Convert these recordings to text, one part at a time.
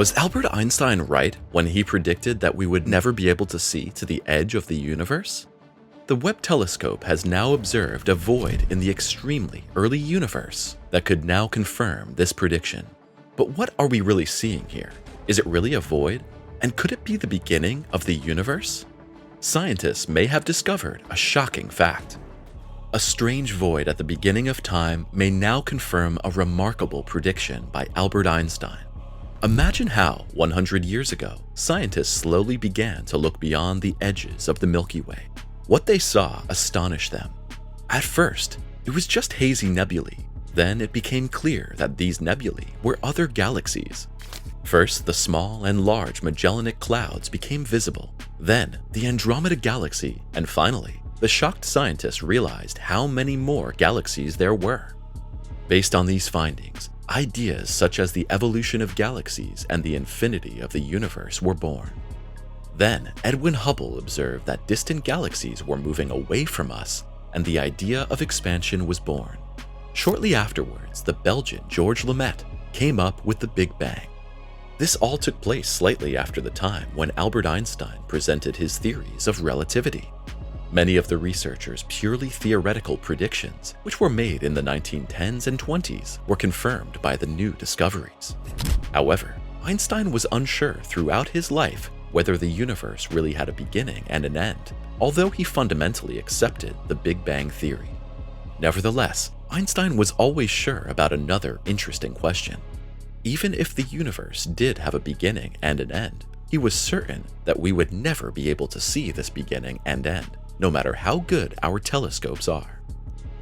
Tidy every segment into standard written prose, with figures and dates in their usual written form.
Was Albert Einstein right when he predicted that we would never be able to see to the edge of the universe? The Webb telescope has now observed a void in the extremely early universe that could now confirm this prediction. But what are we really seeing here? Is it really a void? And could it be the beginning of the universe? Scientists may have discovered a shocking fact. A strange void at the beginning of time may now confirm a remarkable prediction by Albert Einstein. Imagine how, 100 years ago, scientists slowly began to look beyond the edges of the Milky Way. What they saw astonished them. At first, it was just hazy nebulae. Then it became clear that these nebulae were other galaxies. First, the small and large Magellanic Clouds became visible. Then, the Andromeda Galaxy, and finally, the shocked scientists realized how many more galaxies there were. Based on these findings, ideas such as the evolution of galaxies and the infinity of the universe were born. Then, Edwin Hubble observed that distant galaxies were moving away from us, and the idea of expansion was born. Shortly afterwards, the Belgian Georges Lemaitre came up with the Big Bang. This all took place slightly after the time when Albert Einstein presented his theories of relativity. Many of the researchers' purely theoretical predictions, which were made in the 1910s and 20s, were confirmed by the new discoveries. However, Einstein was unsure throughout his life whether the universe really had a beginning and an end, although he fundamentally accepted the Big Bang theory. Nevertheless, Einstein was always sure about another interesting question. Even if the universe did have a beginning and an end, he was certain that we would never be able to see this beginning and end, no matter how good our telescopes are.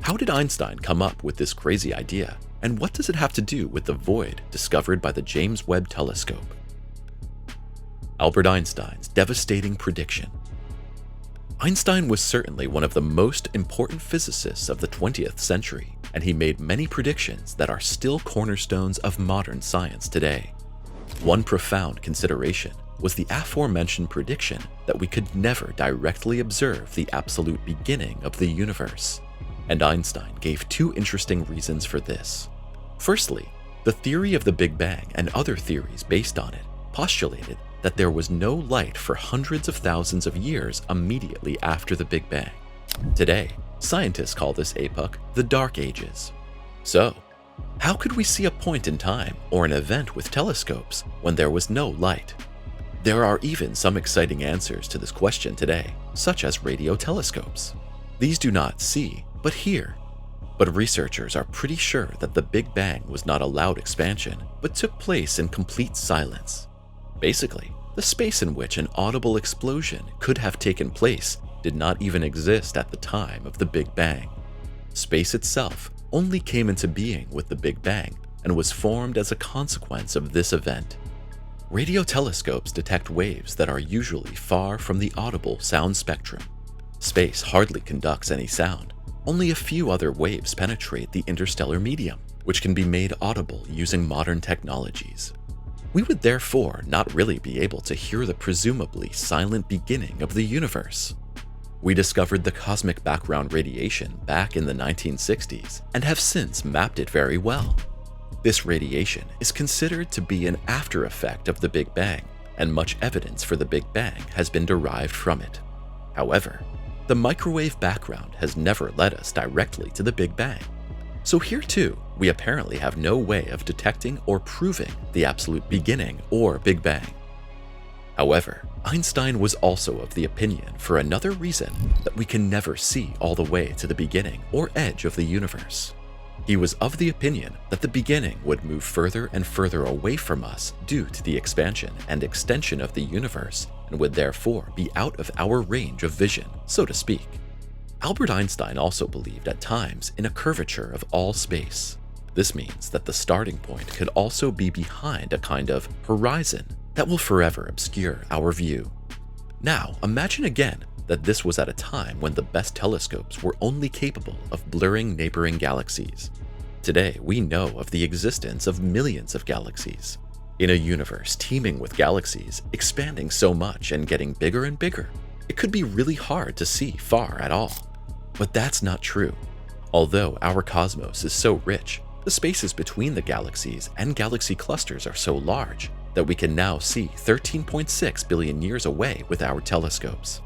How did Einstein come up with this crazy idea, and what does it have to do with the void discovered by the James Webb telescope? Albert Einstein's devastating prediction. Einstein was certainly one of the most important physicists of the 20th century, and he made many predictions that are still cornerstones of modern science today. One profound consideration was the aforementioned prediction that we could never directly observe the absolute beginning of the universe. And Einstein gave two interesting reasons for this. Firstly, the theory of the Big Bang and other theories based on it postulated that there was no light for hundreds of thousands of years immediately after the Big Bang. Today, scientists call this epoch the Dark Ages. So, how could we see a point in time or an event with telescopes when there was no light? There are even some exciting answers to this question today, such as radio telescopes. These do not see, but hear. But researchers are pretty sure that the Big Bang was not a loud expansion, but took place in complete silence. Basically, the space in which an audible explosion could have taken place did not even exist at the time of the Big Bang. Space itself only came into being with the Big Bang and was formed as a consequence of this event. Radio telescopes detect waves that are usually far from the audible sound spectrum. Space hardly conducts any sound. Only a few other waves penetrate the interstellar medium, which can be made audible using modern technologies. We would therefore not really be able to hear the presumably silent beginning of the universe. We discovered the cosmic background radiation back in the 1960s and have since mapped it very well. This radiation is considered to be an after effect of the Big Bang, and much evidence for the Big Bang has been derived from it. However, the microwave background has never led us directly to the Big Bang. So here too, we apparently have no way of detecting or proving the absolute beginning or Big Bang. However, Einstein was also of the opinion, for another reason, that we can never see all the way to the beginning or edge of the universe. He was of the opinion that the beginning would move further and further away from us due to the expansion and extension of the universe, and would therefore be out of our range of vision, so to speak. Albert Einstein also believed at times in a curvature of all space. This means that the starting point could also be behind a kind of horizon that will forever obscure our view. Now, imagine again that this was at a time when the best telescopes were only capable of blurring neighboring galaxies. Today, we know of the existence of millions of galaxies. In a universe teeming with galaxies, expanding so much and getting bigger and bigger, it could be really hard to see far at all. But that's not true. Although our cosmos is so rich, the spaces between the galaxies and galaxy clusters are so large, that we can now see 13.6 billion years away with our telescopes.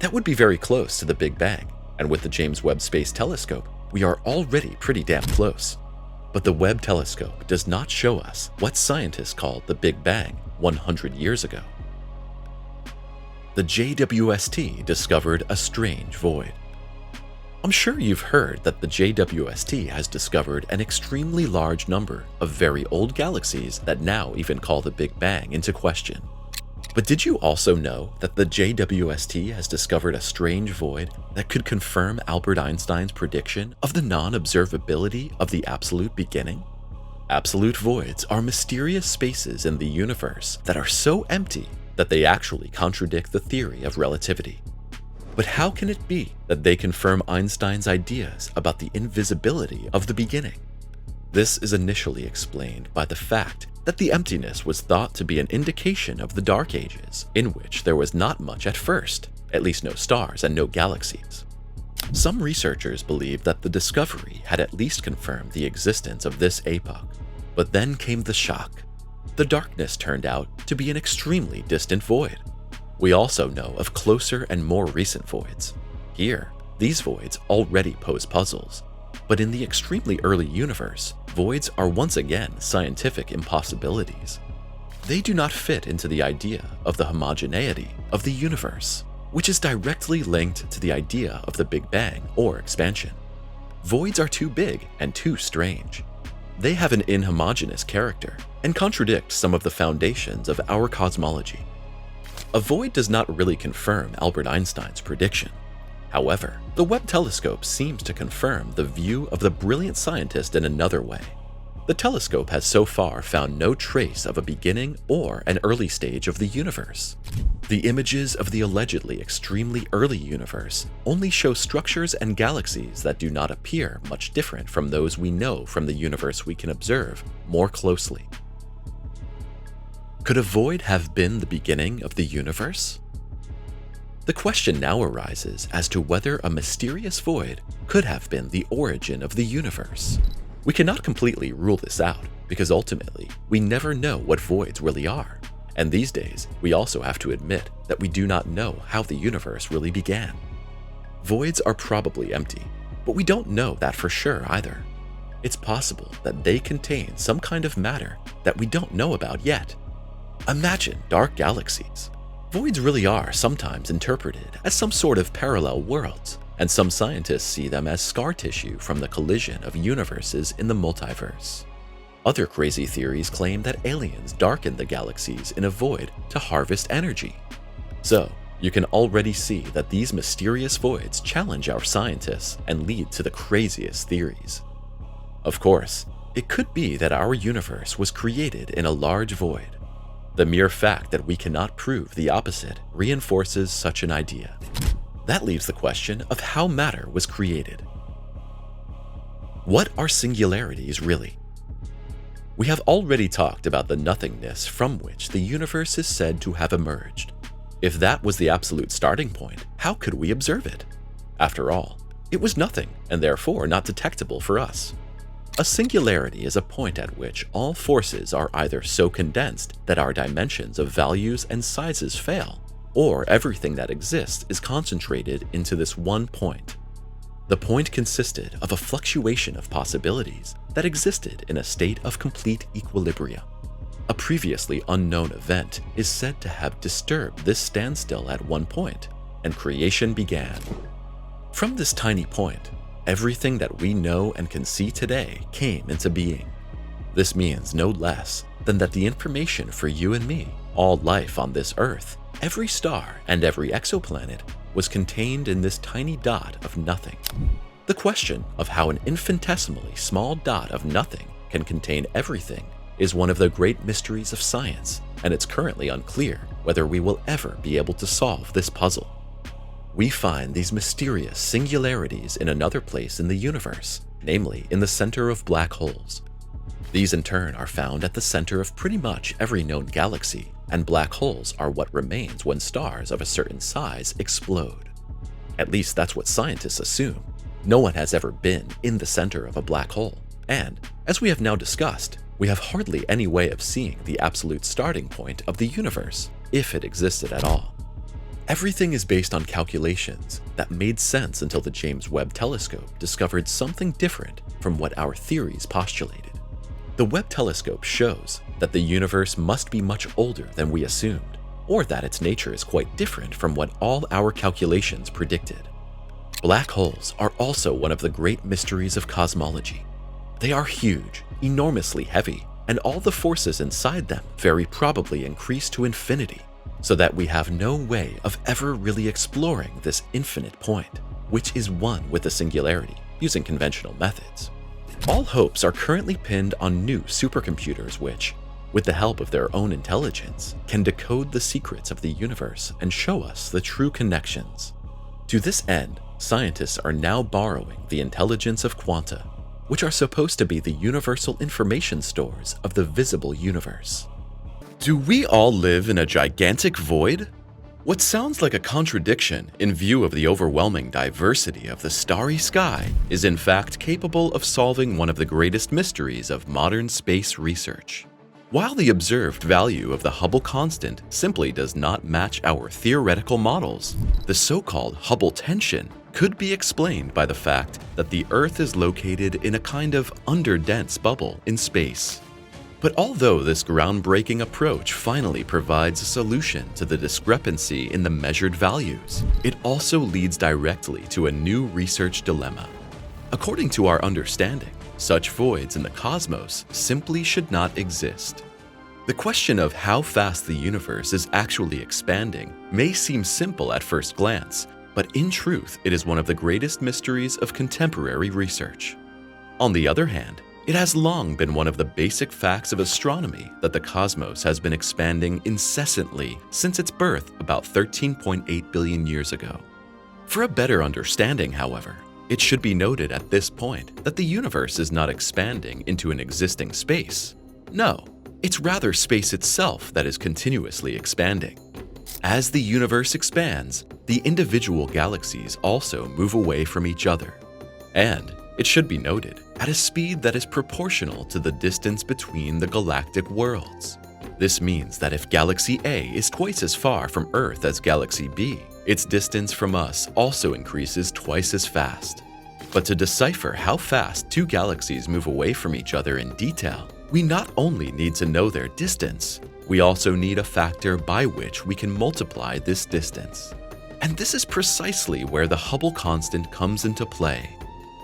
That would be very close to the Big Bang, and with the James Webb Space Telescope, we are already pretty damn close. But the Webb telescope does not show us what scientists called the Big Bang 100 years ago. The JWST discovered a strange void. I'm sure you've heard that the JWST has discovered an extremely large number of very old galaxies that now even call the Big Bang into question. But did you also know that the JWST has discovered a strange void that could confirm Albert Einstein's prediction of the non-observability of the absolute beginning? Absolute voids are mysterious spaces in the universe that are so empty that they actually contradict the theory of relativity. But how can it be that they confirm Einstein's ideas about the invisibility of the beginning? This is initially explained by the fact that the emptiness was thought to be an indication of the Dark Ages, in which there was not much at first, at least no stars and no galaxies. Some researchers believe that the discovery had at least confirmed the existence of this epoch, but then came the shock. The darkness turned out to be an extremely distant void. We also know of closer and more recent voids. Here, these voids already pose puzzles, but in the extremely early universe, voids are once again scientific impossibilities. They do not fit into the idea of the homogeneity of the universe, which is directly linked to the idea of the Big Bang or expansion. Voids are too big and too strange. They have an inhomogeneous character and contradict some of the foundations of our cosmology. A void does not really confirm Albert Einstein's prediction. However, the Webb telescope seems to confirm the view of the brilliant scientist in another way. The telescope has so far found no trace of a beginning or an early stage of the universe. The images of the allegedly extremely early universe only show structures and galaxies that do not appear much different from those we know from the universe we can observe more closely. Could a void have been the beginning of the universe? The question now arises as to whether a mysterious void could have been the origin of the universe. We cannot completely rule this out because ultimately we never know what voids really are, and these days we also have to admit that we do not know how the universe really began. Voids are probably empty, but we don't know that for sure either. It's possible that they contain some kind of matter that we don't know about yet. Imagine dark galaxies. Voids really are sometimes interpreted as some sort of parallel worlds, and some scientists see them as scar tissue from the collision of universes in the multiverse. Other crazy theories claim that aliens darken the galaxies in a void to harvest energy. So, you can already see that these mysterious voids challenge our scientists and lead to the craziest theories. Of course, it could be that our universe was created in a large void. The mere fact that we cannot prove the opposite reinforces such an idea. That leaves the question of how matter was created. What are singularities really? We have already talked about the nothingness from which the universe is said to have emerged. If that was the absolute starting point, how could we observe it? After all, it was nothing and therefore not detectable for us. A singularity is a point at which all forces are either so condensed that our dimensions of values and sizes fail, or everything that exists is concentrated into this one point. The point consisted of a fluctuation of possibilities that existed in a state of complete equilibrium. A previously unknown event is said to have disturbed this standstill at one point, and creation began. From this tiny point, everything that we know and can see today came into being. This means no less than that the information for you and me, all life on this Earth, every star and every exoplanet, was contained in this tiny dot of nothing. The question of how an infinitesimally small dot of nothing can contain everything is one of the great mysteries of science, and it's currently unclear whether we will ever be able to solve this puzzle. We find these mysterious singularities in another place in the universe, namely in the center of black holes. These in turn are found at the center of pretty much every known galaxy, and black holes are what remains when stars of a certain size explode. At least that's what scientists assume. No one has ever been in the center of a black hole, and, as we have now discussed, we have hardly any way of seeing the absolute starting point of the universe, if it existed at all. Everything is based on calculations that made sense until the James Webb Telescope discovered something different from what our theories postulated. The Webb Telescope shows that the universe must be much older than we assumed, or that its nature is quite different from what all our calculations predicted. Black holes are also one of the great mysteries of cosmology. They are huge, enormously heavy, and all the forces inside them very probably increase to infinity, so that we have no way of ever really exploring this infinite point, which is one with the singularity, using conventional methods. All hopes are currently pinned on new supercomputers which, with the help of their own intelligence, can decode the secrets of the universe and show us the true connections. To this end, scientists are now borrowing the intelligence of quanta, which are supposed to be the universal information stores of the visible universe. Do we all live in a gigantic void? What sounds like a contradiction in view of the overwhelming diversity of the starry sky is in fact capable of solving one of the greatest mysteries of modern space research. While the observed value of the Hubble constant simply does not match our theoretical models, the so-called Hubble tension could be explained by the fact that the Earth is located in a kind of underdense bubble in space. But although this groundbreaking approach finally provides a solution to the discrepancy in the measured values, it also leads directly to a new research dilemma. According to our understanding, such voids in the cosmos simply should not exist. The question of how fast the universe is actually expanding may seem simple at first glance, but in truth, it is one of the greatest mysteries of contemporary research. On the other hand, it has long been one of the basic facts of astronomy that the cosmos has been expanding incessantly since its birth about 13.8 billion years ago. For a better understanding, however, it should be noted at this point that the universe is not expanding into an existing space. No, it's rather space itself that is continuously expanding. As the universe expands, the individual galaxies also move away from each other. And, it should be noted, at a speed that is proportional to the distance between the galactic worlds. This means that if Galaxy A is twice as far from Earth as Galaxy B, its distance from us also increases twice as fast. But to decipher how fast two galaxies move away from each other in detail, we not only need to know their distance, we also need a factor by which we can multiply this distance. And this is precisely where the Hubble constant comes into play,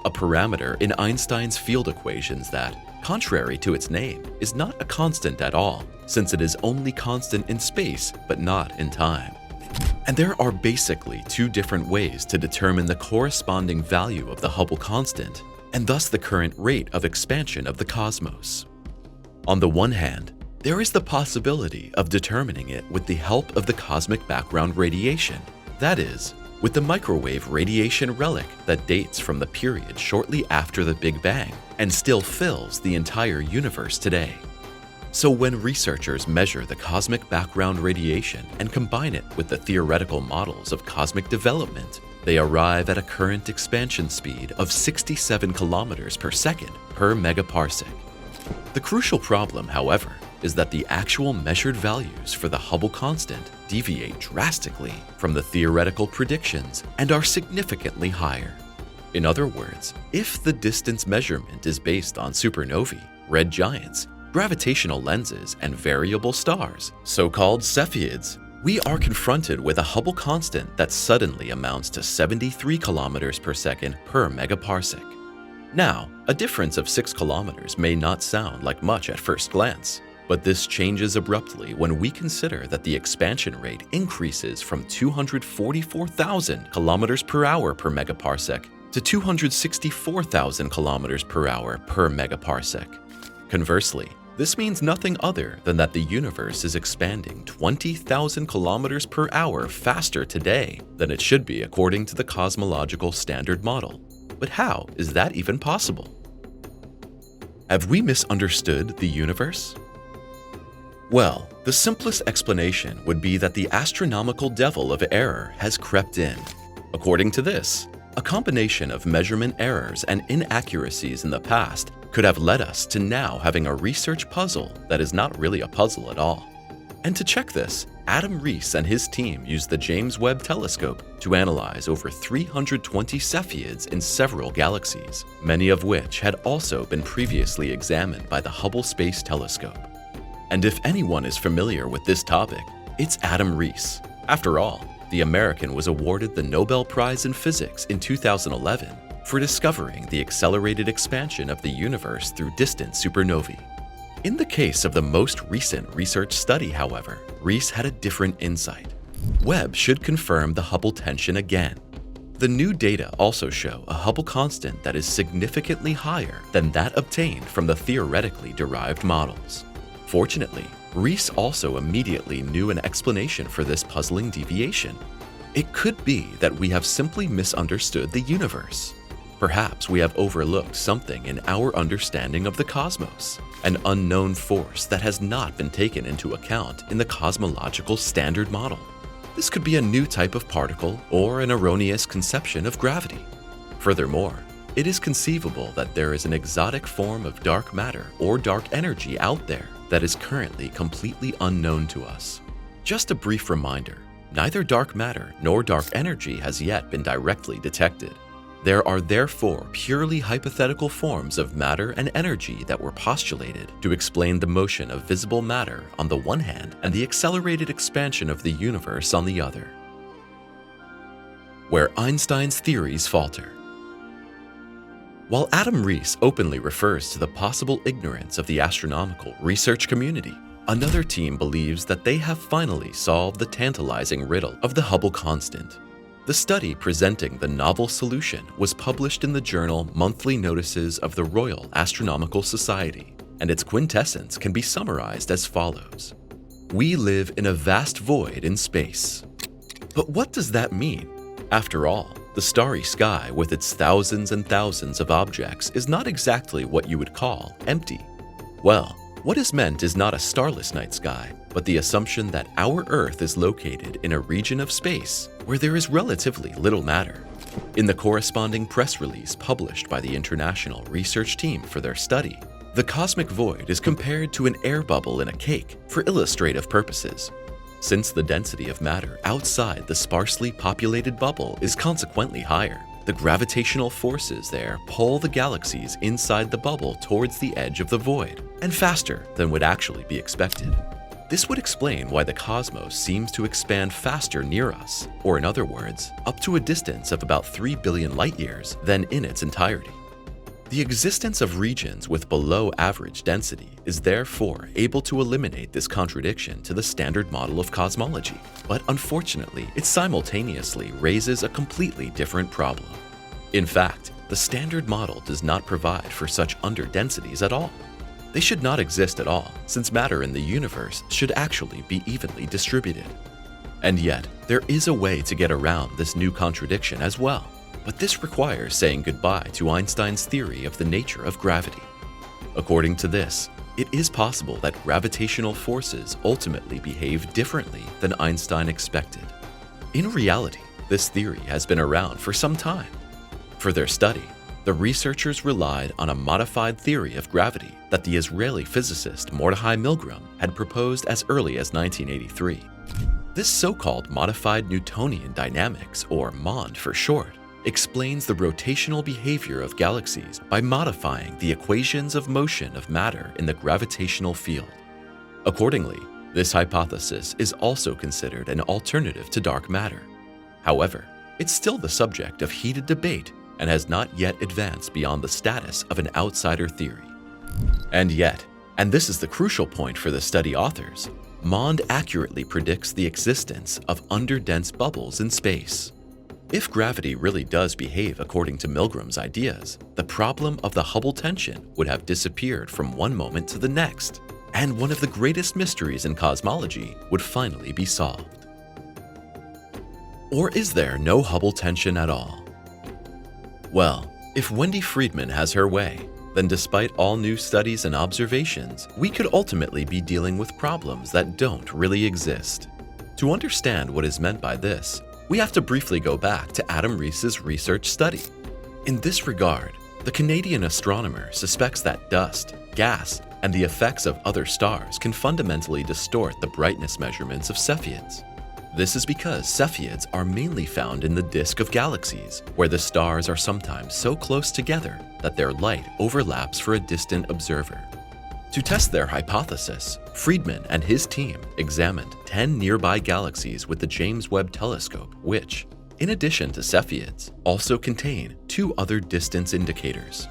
a parameter in Einstein's field equations that, contrary to its name, is not a constant at all, since it is only constant in space but not in time. And there are basically two different ways to determine the corresponding value of the Hubble constant, and thus the current rate of expansion of the cosmos. On the one hand, there is the possibility of determining it with the help of the cosmic background radiation, that is, with the microwave radiation relic that dates from the period shortly after the Big Bang and still fills the entire universe today. So when researchers measure the cosmic background radiation and combine it with the theoretical models of cosmic development, they arrive at a current expansion speed of 67 kilometers per second per megaparsec. The crucial problem, however, is that the actual measured values for the Hubble constant deviate drastically from the theoretical predictions and are significantly higher. In other words, if the distance measurement is based on supernovae, red giants, gravitational lenses, and variable stars, so-called Cepheids, we are confronted with a Hubble constant that suddenly amounts to 73 kilometers per second per megaparsec. Now, a difference of 6 kilometers may not sound like much at first glance, but this changes abruptly when we consider that the expansion rate increases from 244,000 kilometers per hour per megaparsec to 264,000 kilometers per hour per megaparsec. Conversely, this means nothing other than that the universe is expanding 20,000 kilometers per hour faster today than it should be according to the cosmological standard model. But how is that even possible? Have we misunderstood the universe? Well, the simplest explanation would be that the astronomical devil of error has crept in. According to this, A combination of measurement errors and inaccuracies in the past could have led us to now having a research puzzle that is not really a puzzle at all. And to check this, Adam Rees and his team used the James Webb Telescope to analyze over 320 Cepheids in several galaxies, many of which had also been previously examined by the Hubble Space Telescope. And if anyone is familiar with this topic, it's Adam Rees. After all, the American was awarded the Nobel Prize in Physics in 2011 for discovering the accelerated expansion of the universe through distant supernovae. In the case of the most recent research study, however, Rees had a different insight. Webb should confirm the Hubble tension again. The new data also show a Hubble constant that is significantly higher than that obtained from the theoretically derived models. Fortunately, Rees also immediately knew an explanation for this puzzling deviation. It could be that we have simply misunderstood the universe. Perhaps we have overlooked something in our understanding of the cosmos, an unknown force that has not been taken into account in the cosmological standard model. This could be a new type of particle or an erroneous conception of gravity. Furthermore, it is conceivable that there is an exotic form of dark matter or dark energy out there that is currently completely unknown to us. Just a brief reminder, neither dark matter nor dark energy has yet been directly detected. There are therefore purely hypothetical forms of matter and energy that were postulated to explain the motion of visible matter on the one hand and the accelerated expansion of the universe on the other. Where Einstein's theories falter. While Adam Rees openly refers to the possible ignorance of the astronomical research community, another team believes that they have finally solved the tantalizing riddle of the Hubble constant. The study presenting the novel solution was published in the journal Monthly Notices of the Royal Astronomical Society, and its quintessence can be summarized as follows. We live in a vast void in space. But what does that mean? After all, the starry sky with its thousands and thousands of objects is not exactly what you would call empty. Well, what is meant is not a starless night sky, but the assumption that our Earth is located in a region of space where there is relatively little matter. In the corresponding press release published by the International Research Team for their study, the cosmic void is compared to an air bubble in a cake for illustrative purposes. Since the density of matter outside the sparsely populated bubble is consequently higher, the gravitational forces there pull the galaxies inside the bubble towards the edge of the void, and faster than would actually be expected. This would explain why the cosmos seems to expand faster near us, or in other words, up to a distance of about 3 billion light-years than in its entirety. The existence of regions with below-average density is therefore able to eliminate this contradiction to the standard model of cosmology, but unfortunately, it simultaneously raises a completely different problem. In fact, the standard model does not provide for such underdensities at all. They should not exist at all, since matter in the universe should actually be evenly distributed. And yet, there is a way to get around this new contradiction as well. But this requires saying goodbye to Einstein's theory of the nature of gravity. According to this, it is possible that gravitational forces ultimately behave differently than Einstein expected. In reality, this theory has been around for some time. For their study, the researchers relied on a modified theory of gravity that the Israeli physicist Mordechai Milgram had proposed as early as 1983. This so-called modified Newtonian dynamics, or MOND for short, explains the rotational behavior of galaxies by modifying the equations of motion of matter in the gravitational field. Accordingly, this hypothesis is also considered an alternative to dark matter. However, it's still the subject of heated debate and has not yet advanced beyond the status of an outsider theory. And yet, and this is the crucial point for the study authors, MOND accurately predicts the existence of underdense bubbles in space. If gravity really does behave according to Milgram's ideas, the problem of the Hubble tension would have disappeared from one moment to the next, and one of the greatest mysteries in cosmology would finally be solved. Or is there no Hubble tension at all? Well, if Wendy Friedman has her way, then despite all new studies and observations, we could ultimately be dealing with problems that don't really exist. To understand what is meant by this, we have to briefly go back to Adam Rees's research study. In this regard, the Canadian astronomer suspects that dust, gas, and the effects of other stars can fundamentally distort the brightness measurements of Cepheids. This is because Cepheids are mainly found in the disk of galaxies, where the stars are sometimes so close together that their light overlaps for a distant observer. To test their hypothesis, Friedman and his team examined 10 nearby galaxies with the James Webb Telescope, which, in addition to Cepheids, also contain 2 other distance indicators.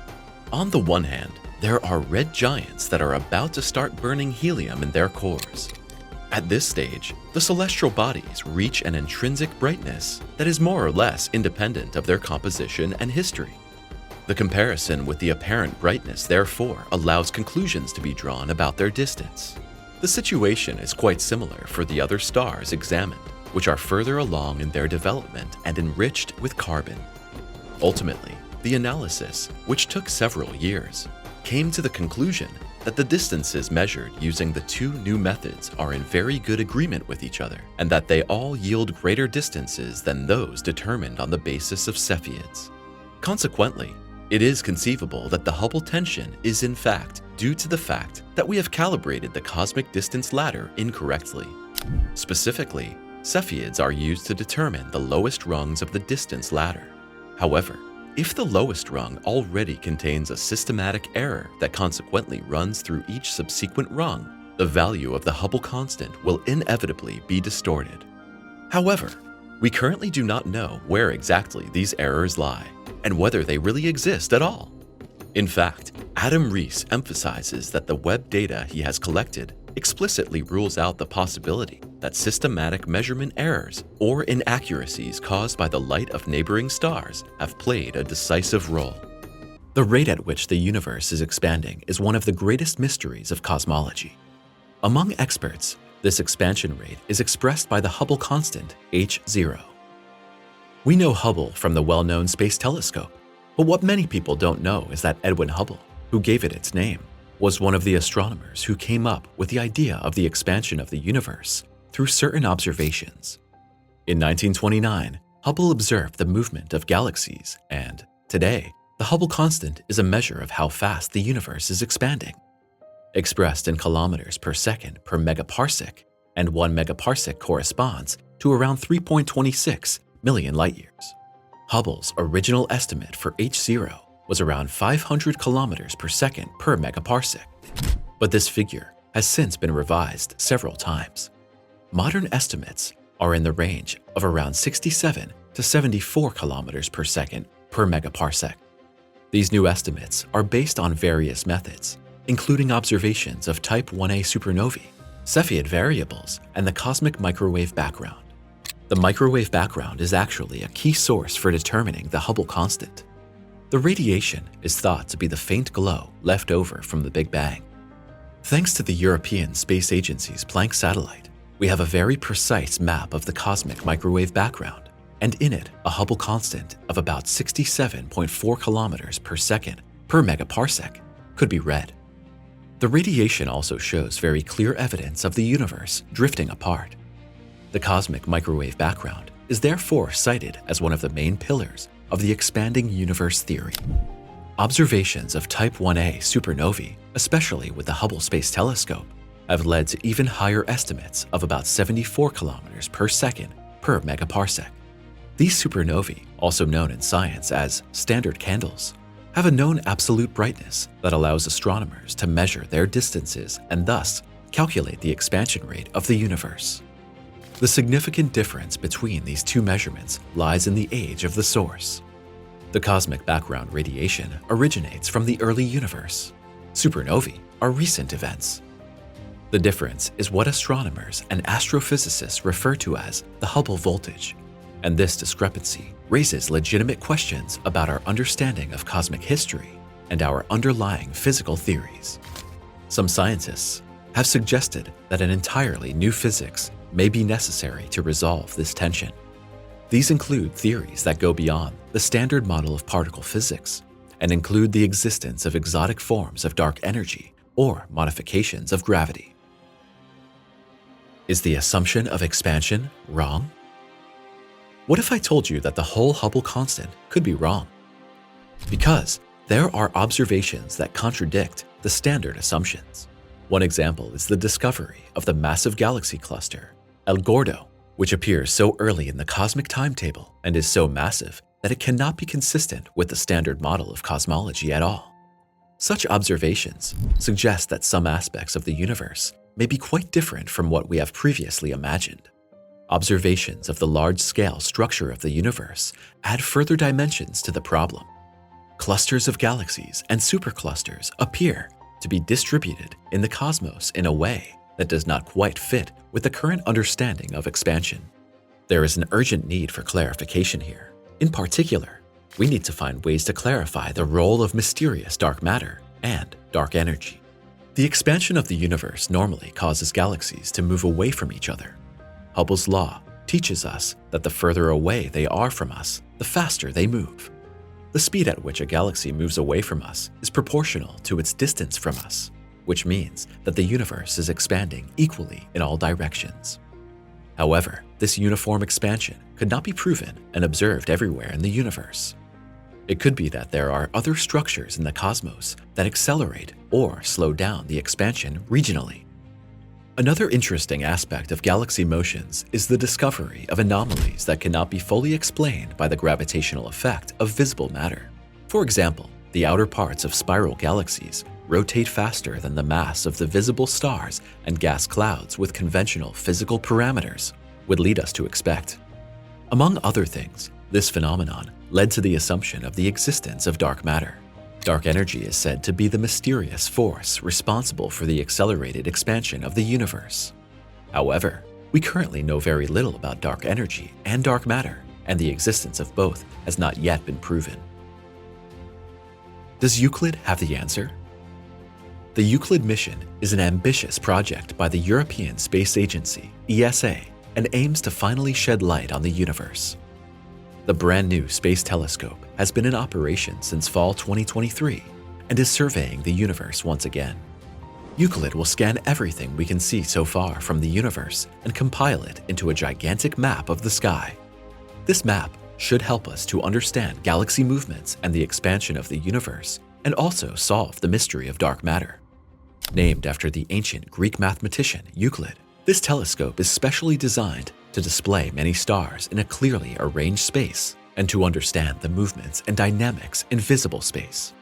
On the one hand, there are red giants that are about to start burning helium in their cores. At this stage, the celestial bodies reach an intrinsic brightness that is more or less independent of their composition and history. The comparison with the apparent brightness, therefore, allows conclusions to be drawn about their distance. The situation is quite similar for the other stars examined, which are further along in their development and enriched with carbon. Ultimately, the analysis, which took several years, came to the conclusion that the distances measured using the 2 new methods are in very good agreement with each other, and that they all yield greater distances than those determined on the basis of Cepheids. Consequently, it is conceivable that the Hubble tension is in fact due to the fact that we have calibrated the cosmic distance ladder incorrectly. Specifically, Cepheids are used to determine the lowest rungs of the distance ladder. However, if the lowest rung already contains a systematic error that consequently runs through each subsequent rung, the value of the Hubble constant will inevitably be distorted. However, we currently do not know where exactly these errors lie, and whether they really exist at all. In fact, Adam Rees emphasizes that the Webb data he has collected explicitly rules out the possibility that systematic measurement errors or inaccuracies caused by the light of neighboring stars have played a decisive role. The rate at which the universe is expanding is one of the greatest mysteries of cosmology. Among experts, this expansion rate is expressed by the Hubble constant, h0. We know Hubble from the well-known Space Telescope, but what many people don't know is that Edwin Hubble, who gave it its name, was one of the astronomers who came up with the idea of the expansion of the universe through certain observations. In 1929, Hubble observed the movement of galaxies, and today, the Hubble constant is a measure of how fast the universe is expanding. Expressed in kilometers per second per megaparsec, and 1 megaparsec corresponds to around 3.26 million light-years. Hubble's original estimate for h0 was around 500 kilometers per second per megaparsec, but this figure has since been revised several times. Modern estimates are in the range of around 67 to 74 kilometers per second per megaparsec. These new estimates are based on various methods, including observations of type 1a supernovae, Cepheid variables, and the cosmic microwave background. The microwave background is actually a key source for determining the Hubble constant. The radiation is thought to be the faint glow left over from the Big Bang. Thanks to the European Space Agency's Planck satellite, we have a very precise map of the cosmic microwave background, and in it, a Hubble constant of about 67.4 kilometers per second per megaparsec could be read. The radiation also shows very clear evidence of the universe drifting apart. The cosmic microwave background is therefore cited as one of the main pillars of the expanding universe theory. Observations of type 1a supernovae, especially with the Hubble Space Telescope, have led to even higher estimates of about 74 kilometers per second per megaparsec. These supernovae, also known in science as standard candles, have a known absolute brightness that allows astronomers to measure their distances and thus calculate the expansion rate of the universe. The significant difference between these two measurements lies in the age of the source. The cosmic background radiation originates from the early universe. Supernovae are recent events. The difference is what astronomers and astrophysicists refer to as the Hubble voltage, and this discrepancy raises legitimate questions about our understanding of cosmic history and our underlying physical theories. Some scientists have suggested that an entirely new physics may be necessary to resolve this tension. These include theories that go beyond the standard model of particle physics and include the existence of exotic forms of dark energy or modifications of gravity. Is the assumption of expansion wrong? What if I told you that the whole Hubble constant could be wrong? Because there are observations that contradict the standard assumptions. One example is the discovery of the massive galaxy cluster, El Gordo, which appears so early in the cosmic timetable and is so massive that it cannot be consistent with the standard model of cosmology at all. Such observations suggest that some aspects of the universe may be quite different from what we have previously imagined. Observations of the large-scale structure of the universe add further dimensions to the problem. Clusters of galaxies and superclusters appear to be distributed in the cosmos in a way that does not quite fit with the current understanding of expansion. There is an urgent need for clarification here. In particular, we need to find ways to clarify the role of mysterious dark matter and dark energy. The expansion of the universe normally causes galaxies to move away from each other. Hubble's law teaches us that the further away they are from us, the faster they move. The speed at which a galaxy moves away from us is proportional to its distance from us, which means that the universe is expanding equally in all directions. However, this uniform expansion could not be proven and observed everywhere in the universe. It could be that there are other structures in the cosmos that accelerate or slow down the expansion regionally. Another interesting aspect of galaxy motions is the discovery of anomalies that cannot be fully explained by the gravitational effect of visible matter. For example, the outer parts of spiral galaxies rotate faster than the mass of the visible stars and gas clouds with conventional physical parameters would lead us to expect. Among other things, this phenomenon led to the assumption of the existence of dark matter. Dark energy is said to be the mysterious force responsible for the accelerated expansion of the universe. However, we currently know very little about dark energy and dark matter, and the existence of both has not yet been proven. Does Euclid have the answer? The Euclid mission is an ambitious project by the European Space Agency, ESA, and aims to finally shed light on the universe. The brand new space telescope has been in operation since fall 2023 and is surveying the universe once again. Euclid will scan everything we can see so far from the universe and compile it into a gigantic map of the sky. This map should help us to understand galaxy movements and the expansion of the universe, and also solve the mystery of dark matter. Named after the ancient Greek mathematician Euclid, this telescope is specially designed to display many stars in a clearly arranged space and to understand the movements and dynamics in visible space.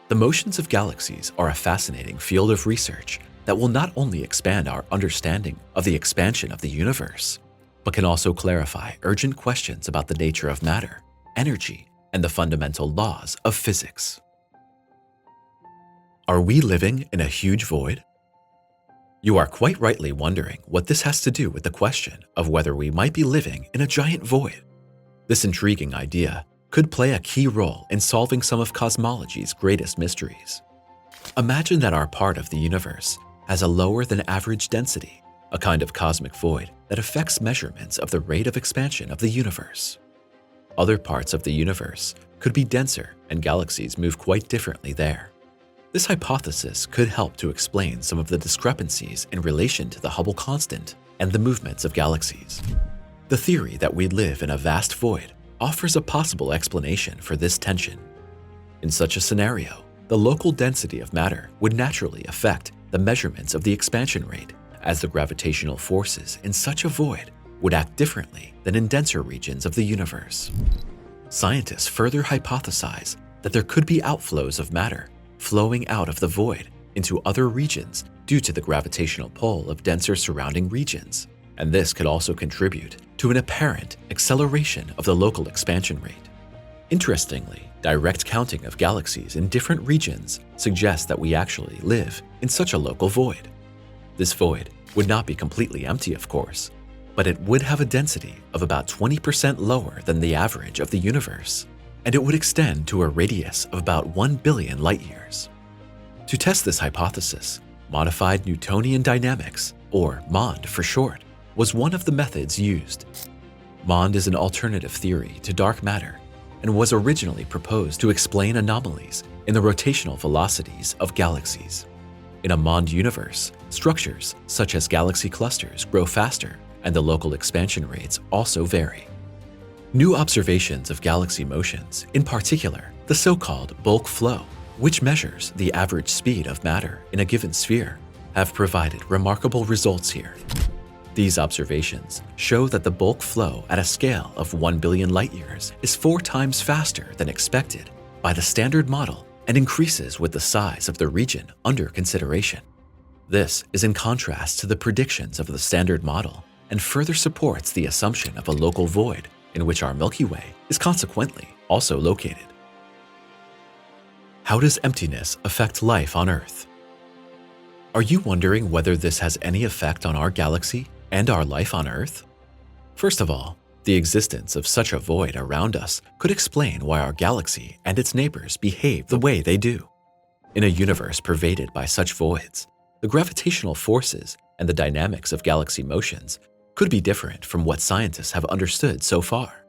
The motions of galaxies are a fascinating field of research that will not only expand our understanding of the expansion of the universe, but can also clarify urgent questions about the nature of matter, energy, and the fundamental laws of physics. Are we living in a huge void? You are quite rightly wondering what this has to do with the question of whether we might be living in a giant void. This intriguing idea could play a key role in solving some of cosmology's greatest mysteries. Imagine that our part of the universe has a lower than average density, a kind of cosmic void that affects measurements of the rate of expansion of the universe. Other parts of the universe could be denser, and galaxies move quite differently there. This hypothesis could help to explain some of the discrepancies in relation to the Hubble constant and the movements of galaxies. The theory that we live in a vast void offers a possible explanation for this tension. In such a scenario, the local density of matter would naturally affect the measurements of the expansion rate, as the gravitational forces in such a void would act differently than in denser regions of the universe. Scientists further hypothesize that there could be outflows of matter flowing out of the void into other regions due to the gravitational pull of denser surrounding regions, and this could also contribute to an apparent acceleration of the local expansion rate. Interestingly, direct counting of galaxies in different regions suggests that we actually live in such a local void. This void would not be completely empty, of course, but it would have a density of about 20% lower than the average of the universe, and it would extend to a radius of about 1 billion light-years. To test this hypothesis, modified Newtonian dynamics, or MOND for short, was one of the methods used. MOND is an alternative theory to dark matter and was originally proposed to explain anomalies in the rotational velocities of galaxies. In a MOND universe, structures such as galaxy clusters grow faster, and the local expansion rates also vary. New observations of galaxy motions, in particular the so-called bulk flow, which measures the average speed of matter in a given sphere, have provided remarkable results here. These observations show that the bulk flow at a scale of 1 billion light-years is 4 times faster than expected by the standard model and increases with the size of the region under consideration. This is in contrast to the predictions of the standard model and further supports the assumption of a local void in which our Milky Way is consequently also located. How does emptiness affect life on Earth? Are you wondering whether this has any effect on our galaxy and our life on Earth? First of all, the existence of such a void around us could explain why our galaxy and its neighbors behave the way they do. In a universe pervaded by such voids, the gravitational forces and the dynamics of galaxy motions could be different from what scientists have understood so far.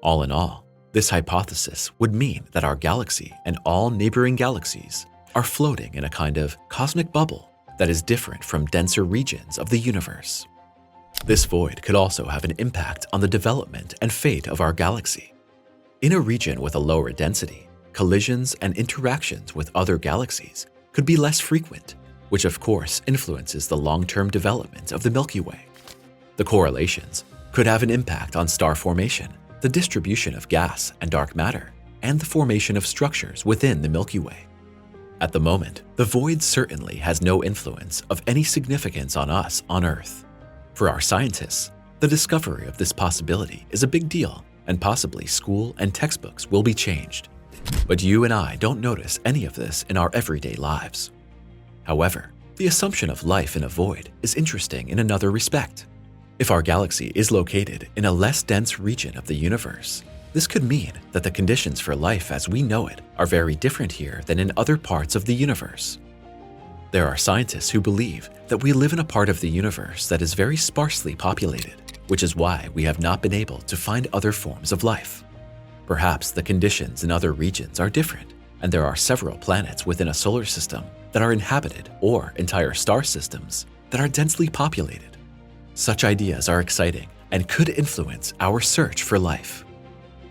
All in all, this hypothesis would mean that our galaxy and all neighboring galaxies are floating in a kind of cosmic bubble that is different from denser regions of the universe. This void could also have an impact on the development and fate of our galaxy. In a region with a lower density, collisions and interactions with other galaxies could be less frequent, which of course influences the long-term development of the Milky Way. The correlations could have an impact on star formation, the distribution of gas and dark matter, and the formation of structures within the Milky Way. At the moment, the void certainly has no influence of any significance on us on Earth. For our scientists, the discovery of this possibility is a big deal, and possibly school and textbooks will be changed. But you and I don't notice any of this in our everyday lives. However, the assumption of life in a void is interesting in another respect. If our galaxy is located in a less dense region of the universe, this could mean that the conditions for life as we know it are very different here than in other parts of the universe. There are scientists who believe that we live in a part of the universe that is very sparsely populated, which is why we have not been able to find other forms of life. Perhaps the conditions in other regions are different, and there are several planets within a solar system that are inhabited or entire star systems that are densely populated. Such ideas are exciting and could influence our search for life.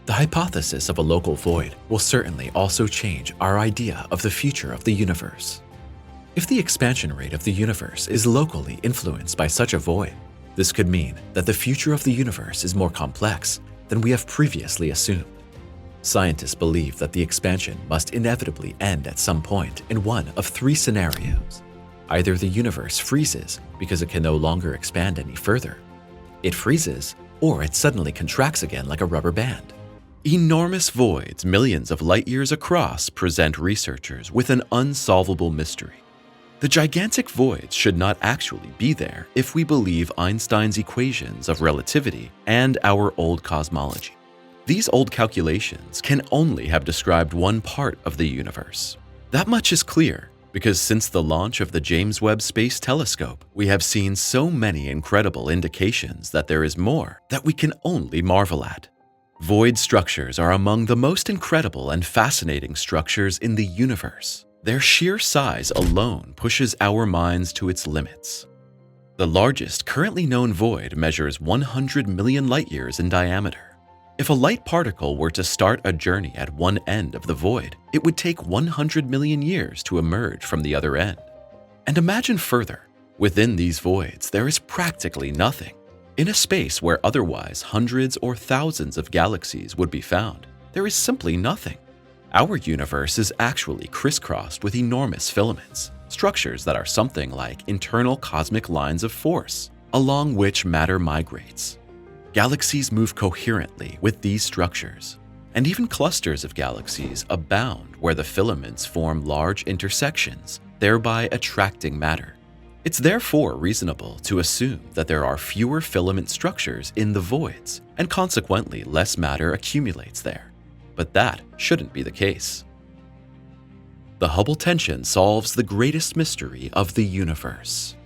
The hypothesis of a local void will certainly also change our idea of the future of the universe. If the expansion rate of the universe is locally influenced by such a void, this could mean that the future of the universe is more complex than we have previously assumed. Scientists believe that the expansion must inevitably end at some point in one of 3 scenarios. Either the universe freezes because it can no longer expand any further, it freezes, or it suddenly contracts again like a rubber band. Enormous voids millions of light years across present researchers with an unsolvable mystery. The gigantic voids should not actually be there if we believe Einstein's equations of relativity and our old cosmology. These old calculations can only have described one part of the universe. That much is clear because since the launch of the James Webb Space Telescope, we have seen so many incredible indications that there is more that we can only marvel at. Void structures are among the most incredible and fascinating structures in the universe. Their sheer size alone pushes our minds to its limits. The largest currently known void measures 100 million light-years in diameter. If a light particle were to start a journey at one end of the void, it would take 100 million years to emerge from the other end. And imagine further, within these voids there is practically nothing. In a space where otherwise hundreds or thousands of galaxies would be found, there is simply nothing. Our universe is actually crisscrossed with enormous filaments, structures that are something like internal cosmic lines of force, along which matter migrates. Galaxies move coherently with these structures, and even clusters of galaxies abound where the filaments form large intersections, thereby attracting matter. It's therefore reasonable to assume that there are fewer filament structures in the voids, and consequently less matter accumulates there. But that shouldn't be the case. The Hubble tension solves the greatest mystery of the universe.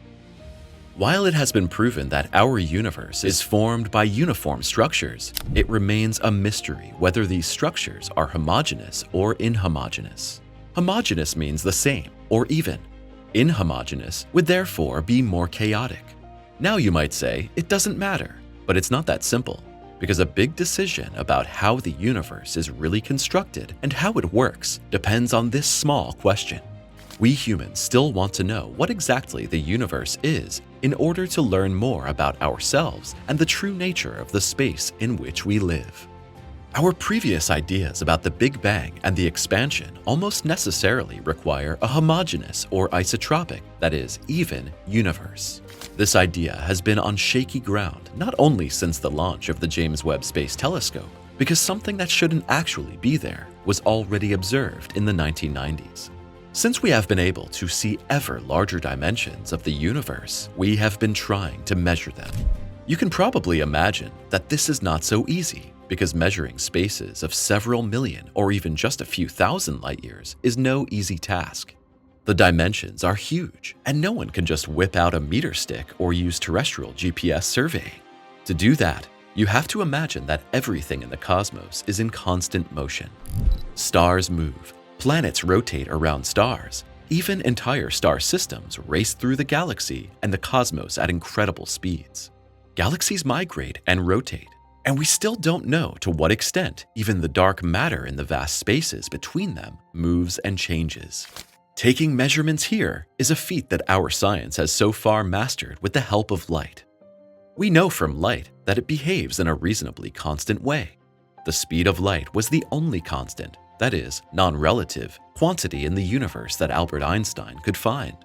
While it has been proven that our universe is formed by uniform structures, it remains a mystery whether these structures are homogeneous or inhomogeneous. Homogeneous means the same or even. Inhomogeneous would therefore be more chaotic. Now you might say, it doesn't matter, but it's not that simple. because a big decision about how the universe is really constructed and how it works depends on this small question. We humans still want to know what exactly the universe is in order to learn more about ourselves and the true nature of the space in which we live. Our previous ideas about the Big Bang and the expansion almost necessarily require a homogeneous or isotropic, that is, even, universe. This idea has been on shaky ground not only since the launch of the James Webb Space Telescope, because something that shouldn't actually be there was already observed in the 1990s. Since we have been able to see ever larger dimensions of the universe, we have been trying to measure them. You can probably imagine that this is not so easy, because measuring spaces of several million or even just a few thousand light years is no easy task. The dimensions are huge, and no one can just whip out a meter stick or use terrestrial GPS surveying. To do that, you have to imagine that everything in the cosmos is in constant motion. Stars move, planets rotate around stars, even entire star systems race through the galaxy and the cosmos at incredible speeds. Galaxies migrate and rotate, and we still don't know to what extent even the dark matter in the vast spaces between them moves and changes. Taking measurements here is a feat that our science has so far mastered with the help of light. We know from light that it behaves in a reasonably constant way. The speed of light was the only constant, that is, non-relative, quantity in the universe that Albert Einstein could find.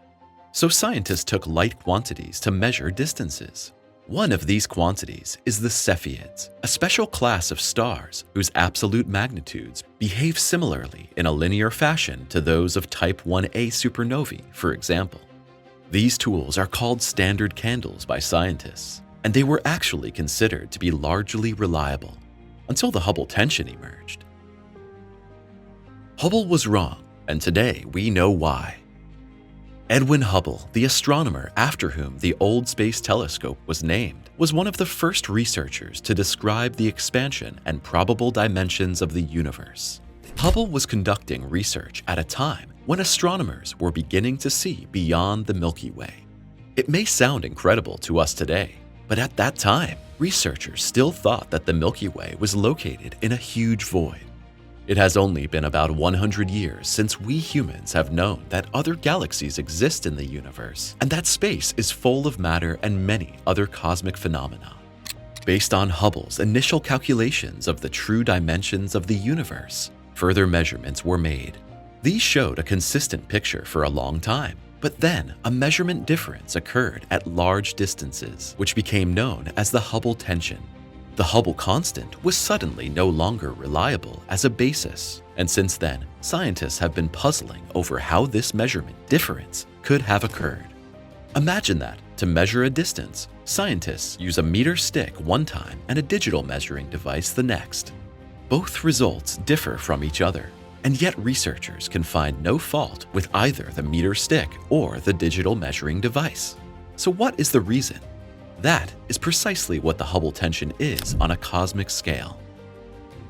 So scientists took light quantities to measure distances. One of these quantities is the Cepheids, a special class of stars whose absolute magnitudes behave similarly in a linear fashion to those of type 1a supernovae, for example. These tools are called standard candles by scientists, and they were actually considered to be largely reliable until the Hubble tension emerged. Hubble was wrong, and today we know why. Edwin Hubble, the astronomer after whom the old space telescope was named, was one of the first researchers to describe the expansion and probable dimensions of the universe. Hubble was conducting research at a time when astronomers were beginning to see beyond the Milky Way. It may sound incredible to us today, but at that time, researchers still thought that the Milky Way was located in a huge void. It has only been about 100 years since we humans have known that other galaxies exist in the universe and that space is full of matter and many other cosmic phenomena. Based on Hubble's initial calculations of the true dimensions of the universe, further measurements were made. These showed a consistent picture for a long time, but then a measurement difference occurred at large distances, which became known as the Hubble tension. The Hubble constant was suddenly no longer reliable as a basis, and since then, scientists have been puzzling over how this measurement difference could have occurred. Imagine that, to measure a distance, scientists use a meter stick one time and a digital measuring device the next. Both results differ from each other, and yet researchers can find no fault with either the meter stick or the digital measuring device. So what is the reason? That is precisely what the Hubble tension is on a cosmic scale.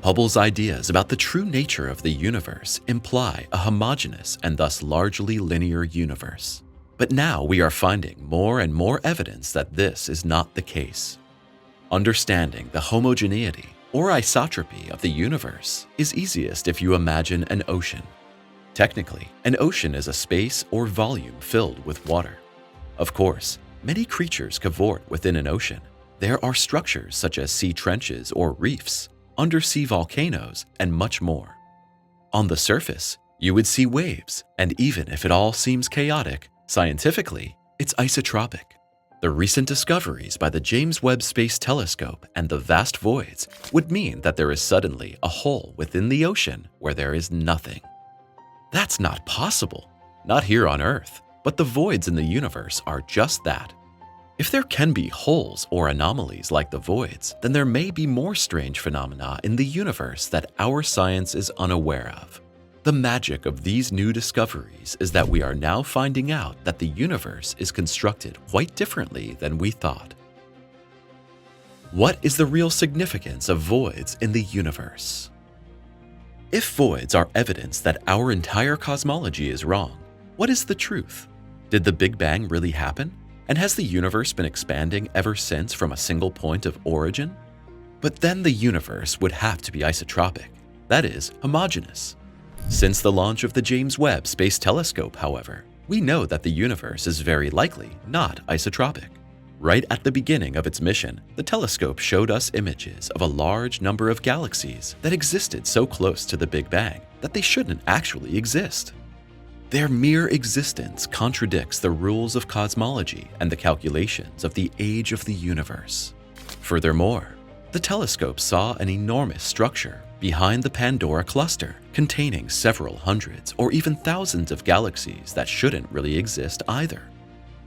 Hubble's ideas about the true nature of the universe imply a homogeneous and thus largely linear universe. But now we are finding more and more evidence that this is not the case. Understanding the homogeneity or isotropy of the universe is easiest if you imagine an ocean. Technically, an ocean is a space or volume filled with water. Of course, many creatures cavort within an ocean. There are structures such as sea trenches or reefs, undersea volcanoes, and much more. On the surface, you would see waves, and even if it all seems chaotic, scientifically, it's isotropic. The recent discoveries by the James Webb Space Telescope and the vast voids would mean that there is suddenly a hole within the ocean where there is nothing. That's not possible, not here on Earth, but the voids in the universe are just that. If there can be holes or anomalies like the voids, then there may be more strange phenomena in the universe that our science is unaware of. The magic of these new discoveries is that we are now finding out that the universe is constructed quite differently than we thought. What is the real significance of voids in the universe? If voids are evidence that our entire cosmology is wrong, what is the truth? Did the Big Bang really happen? And has the universe been expanding ever since from a single point of origin? But then the universe would have to be isotropic, that is, homogeneous. Since the launch of the James Webb Space Telescope, however, we know that the universe is very likely not isotropic. Right at the beginning of its mission, the telescope showed us images of a large number of galaxies that existed so close to the Big Bang that they shouldn't actually exist. Their mere existence contradicts the rules of cosmology and the calculations of the age of the universe. Furthermore, the telescope saw an enormous structure behind the Pandora cluster containing several hundreds or even thousands of galaxies that shouldn't really exist either.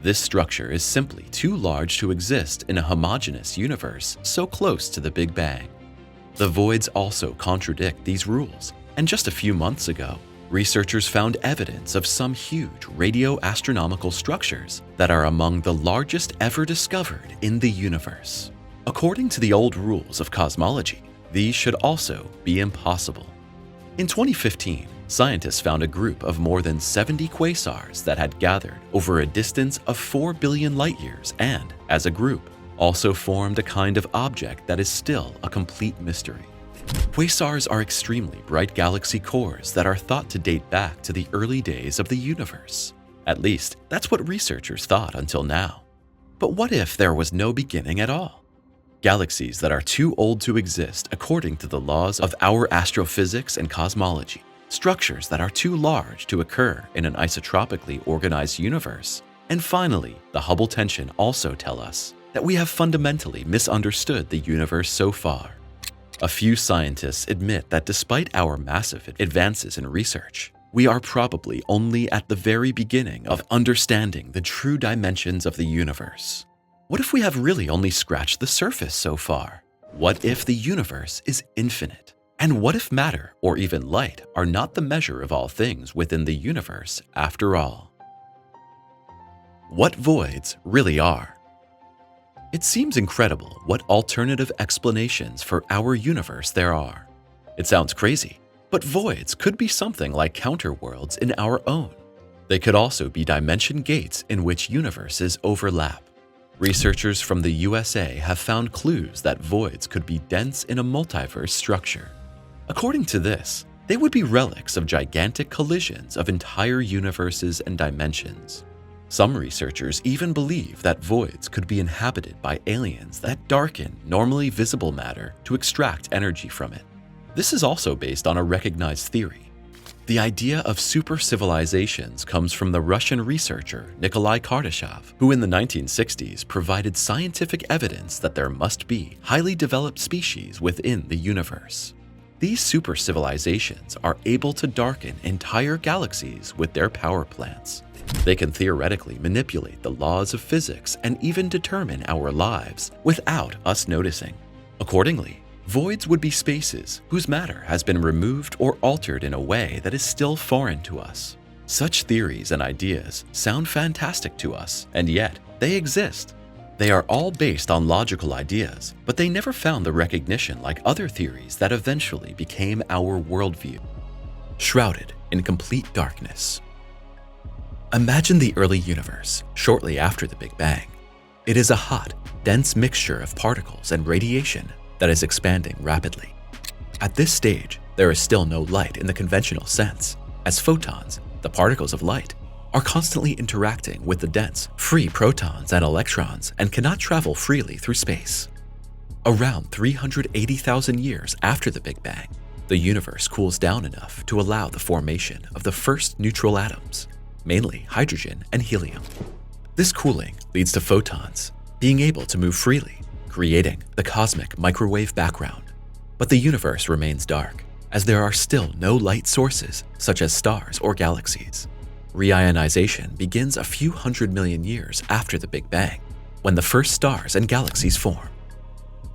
This structure is simply too large to exist in a homogeneous universe so close to the Big Bang. The voids also contradict these rules, and just a few months ago, researchers found evidence of some huge radioastronomical structures that are among the largest ever discovered in the universe. According to the old rules of cosmology, these should also be impossible. In 2015, scientists found a group of more than 70 quasars that had gathered over a distance of 4 billion light-years and, as a group, also formed a kind of object that is still a complete mystery. Quasars are extremely bright galaxy cores that are thought to date back to the early days of the universe. At least, that's what researchers thought until now. But what if there was no beginning at all? Galaxies that are too old to exist according to the laws of our astrophysics and cosmology, structures that are too large to occur in an isotropically organized universe, and finally, the Hubble tension also tell us that we have fundamentally misunderstood the universe so far. A few scientists admit that despite our massive advances in research, we are probably only at the very beginning of understanding the true dimensions of the universe. What if we have really only scratched the surface so far? What if the universe is infinite? And what if matter, or even light, are not the measure of all things within the universe after all? What voids really are? It seems incredible what alternative explanations for our universe there are. It sounds crazy, but voids could be something like counterworlds in our own. They could also be dimension gates in which universes overlap. Researchers from the USA have found clues that voids could be dense in a multiverse structure. According to this, they would be relics of gigantic collisions of entire universes and dimensions. Some researchers even believe that voids could be inhabited by aliens that darken normally visible matter to extract energy from it. This is also based on a recognized theory. The idea of super civilizations comes from the Russian researcher Nikolai Kardashev, who in the 1960s provided scientific evidence that there must be highly developed species within the universe. These super civilizations are able to darken entire galaxies with their power plants. They can theoretically manipulate the laws of physics and even determine our lives without us noticing. Accordingly, voids would be spaces whose matter has been removed or altered in a way that is still foreign to us. Such theories and ideas sound fantastic to us, and yet they exist. They are all based on logical ideas, but they never found the recognition like other theories that eventually became our worldview. Shrouded in complete darkness. Imagine the early universe shortly after the Big Bang. It is a hot, dense mixture of particles and radiation that is expanding rapidly. At this stage, there is still no light in the conventional sense, as photons, the particles of light, are constantly interacting with the dense, free protons and electrons and cannot travel freely through space. Around 380,000 years after the Big Bang, the universe cools down enough to allow the formation of the first neutral atoms, mainly hydrogen and helium. This cooling leads to photons being able to move freely, creating the cosmic microwave background. But the universe remains dark, as there are still no light sources such as stars or galaxies. Reionization begins a few 100 million years after the Big Bang, when the first stars and galaxies form.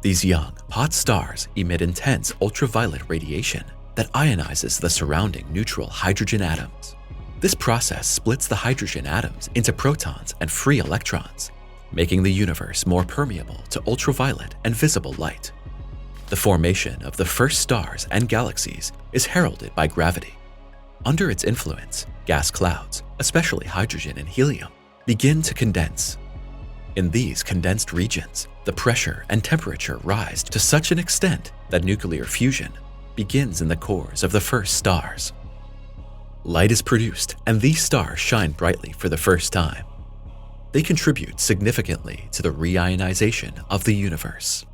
These young, hot stars emit intense ultraviolet radiation that ionizes the surrounding neutral hydrogen atoms. This process splits the hydrogen atoms into protons and free electrons, making the universe more permeable to ultraviolet and visible light. The formation of the first stars and galaxies is heralded by gravity. Under its influence, gas clouds, especially hydrogen and helium, begin to condense. In these condensed regions, the pressure and temperature rise to such an extent that nuclear fusion begins in the cores of the first stars. Light is produced, and these stars shine brightly for the first time. They contribute significantly to the reionization of the universe.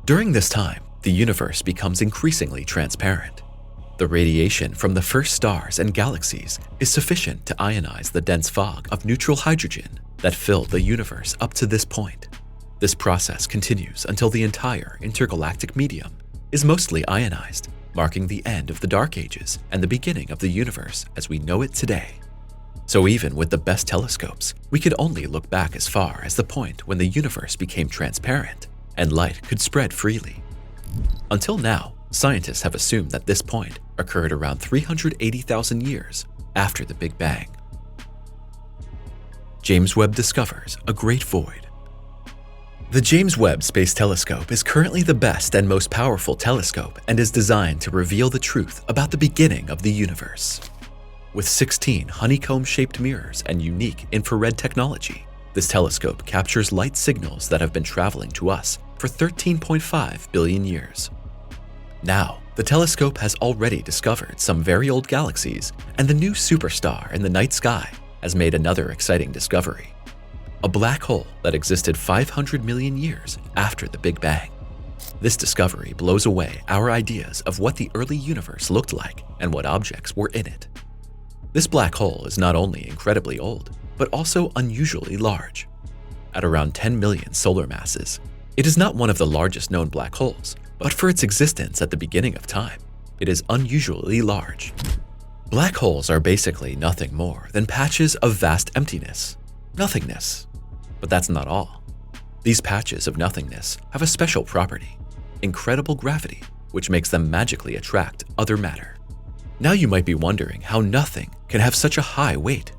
During this time, the universe becomes increasingly transparent. The radiation from the first stars and galaxies is sufficient to ionize the dense fog of neutral hydrogen that filled the universe up to this point. This process continues until the entire intergalactic medium is mostly ionized, marking the end of the Dark Ages and the beginning of the universe as we know it today. So even with the best telescopes, we could only look back as far as the point when the universe became transparent and light could spread freely. Until now, scientists have assumed that this point occurred around 380,000 years after the Big Bang. James Webb discovers a great void. The James Webb Space Telescope is currently the best and most powerful telescope and is designed to reveal the truth about the beginning of the universe. With 16 honeycomb-shaped mirrors and unique infrared technology, this telescope captures light signals that have been traveling to us for 13.5 billion years. Now, the telescope has already discovered some very old galaxies, and the new superstar in the night sky has made another exciting discovery: a black hole that existed 500 million years after the Big Bang. This discovery blows away our ideas of what the early universe looked like and what objects were in it. This black hole is not only incredibly old, but also unusually large. At around 10 million solar masses, it is not one of the largest known black holes, but for its existence at the beginning of time, it is unusually large. Black holes are basically nothing more than patches of vast emptiness, nothingness. But that's not all. These patches of nothingness have a special property: incredible gravity, which makes them magically attract other matter. Now you might be wondering how nothing can have such a high weight.